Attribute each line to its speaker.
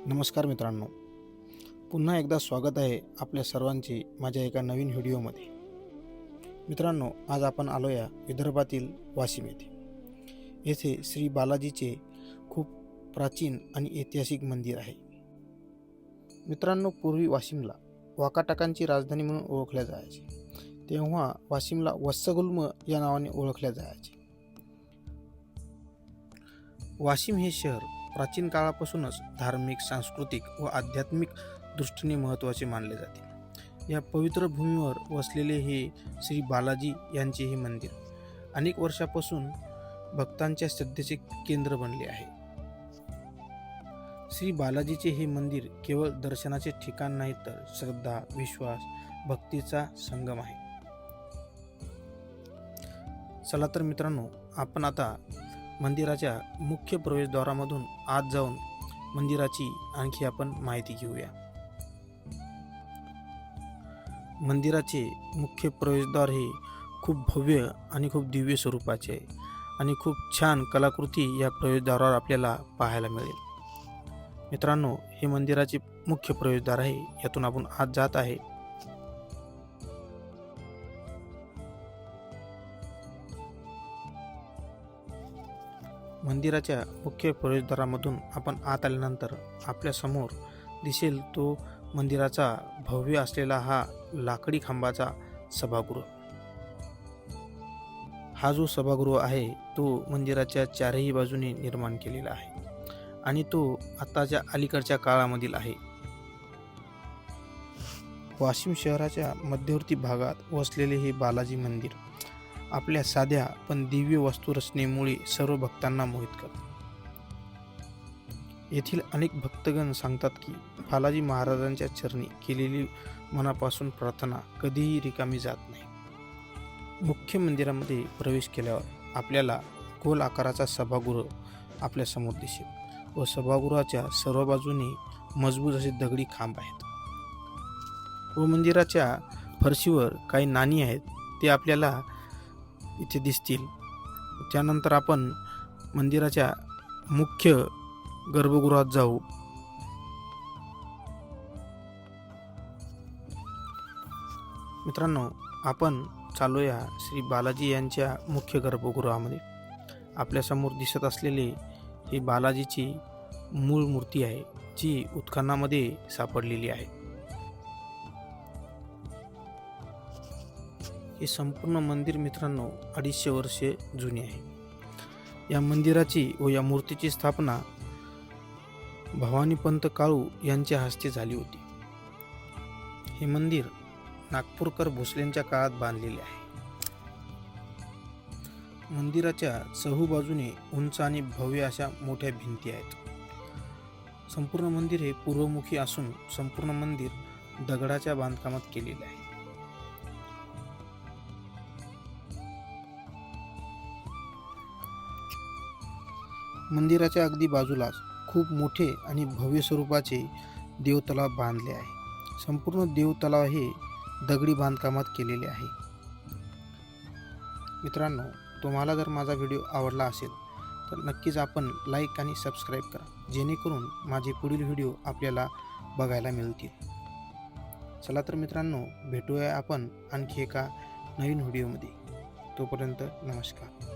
Speaker 1: नमस्कार मित्रांनो, पुन्हा एकदा स्वागत आहे आपल्या सर्वांचे माझ्या एका नवीन व्हिडिओमध्ये. मित्रांनो, आज आपण आलो या विदर्भातील वाशिम येथे. येथे श्री बालाजीचे खूप प्राचीन आणि ऐतिहासिक मंदिर आहे. मित्रांनो, पूर्वी वाशिमला वाकाटकांची राजधानी म्हणून ओळखल्या जायचे. तेव्हा वाशिमला वत्सगुल्म या नावाने ओळखल्या जायचे. वाशिम हे शहर प्राचीन काळापासूनच धार्मिक, सांस्कृतिक व आध्यात्मिक दृष्टीने महत्त्वाचे मानले जाते. या पवित्र भूमीवर वसलेले हे श्री बालाजी यांचे हे मंदिर अनेक वर्षापासून भक्तांच्या श्रद्धेचे केंद्र बनले आहे. श्री बालाजीचे हे मंदिर केवळ दर्शनाचे ठिकाण नाही, तर श्रद्धा, विश्वास, भक्तीचा संगम आहे. चला तर मित्रांनो, आपण आता मंदिराच्या मुख्य प्रवेशद्वारामधून आत जाऊन मंदिराची आणखी आपण माहिती घेऊया. मंदिराचे मुख्य प्रवेशद्वार हे खूप भव्य आणि खूप दिव्य स्वरूपाचे आहे आणि खूप छान कलाकृती या प्रवेशद्वारावर आपल्याला पाहायला मिळेल. मित्रांनो, हे मंदिराचे मुख्य प्रवेशद्वार आहे. यातून आपण आत जात आहे. मंदिराच्या मुख्य प्रवेशद्वारामधून आपण आत आल्यानंतर आपल्या समोर दिसेल तो मंदिराचा भव्य असलेला हा लाकडी खांबाचा सभागृह. हा जो सभागृह आहे तो मंदिराच्या चारही बाजूने निर्माण केलेला आहे आणि तो आताच्या अलीकडच्या काळामधील आहे. वाशिम शहराच्या मध्यवर्ती भागात वसलेले हे बालाजी मंदिर आपल्या साध्या पण दिव्य वास्तुरचनेमुळे सर्व भक्तांना मोहित करते. येथील अनेक भक्तगण सांगतात की बालाजी महाराजांच्या चरणी केलेली मनापासून प्रार्थना कधीही रिकामी जात नाही. मुख्य मंदिरामध्ये प्रवेश केल्यावर आपल्याला गोल आकाराचा सभागृह आपल्या समोर दिसेल व सभागृहाच्या सर्व बाजूने मजबूत असे दगडी खांब आहेत व मंदिराच्या फरशीवर काही नाणी आहेत ते आपल्याला इथे दिसतील. त्यानंतर आपण मंदिराच्या मुख्य गर्भगृहात जाऊ. मित्रांनो, आपण चालूया श्री बालाजी यांच्या मुख्य गर्भगृहामध्ये. आपल्यासमोर दिसत असलेले ही बालाजीची मूळ मूर्ती आहे जी उत्खननामध्ये सापडलेली आहे. हे संपूर्ण मंदिर मित्रांनो 250 वर्षे जुने आहे. या मंदिराची व या मूर्तीची स्थापना भवानीपंत काळू यांच्या हस्ते झाली होती. हे मंदिर नागपूरकर भोसलेंच्या काळात बांधलेले आहे. मंदिराच्या चहूबाजूने उंच आणि भव्य अशा मोठ्या भिंती आहेत. संपूर्ण मंदिर हे पूर्वमुखी असून संपूर्ण मंदिर दगडाच्या बांधकामात केलेले आहे. मंदिराच्या अगदी बाजूलाच खूप मोठे आणि भव्य स्वरूपाचे देवतलाव बांधले आहे. संपूर्ण देवतलाव हे दगडी बांधकामात केलेले आहे. मित्रांनो, तुम्हाला जर माझा व्हिडिओ आवडला असेल तर नक्कीच आपण लाईक आणि सबस्क्राईब करा, जेणेकरून माझे पुढील व्हिडिओ आपल्याला बघायला मिळतील. चला तर मित्रांनो, भेटूया आपण आणखी एका नवीन व्हिडिओमध्ये. तोपर्यंत नमस्कार.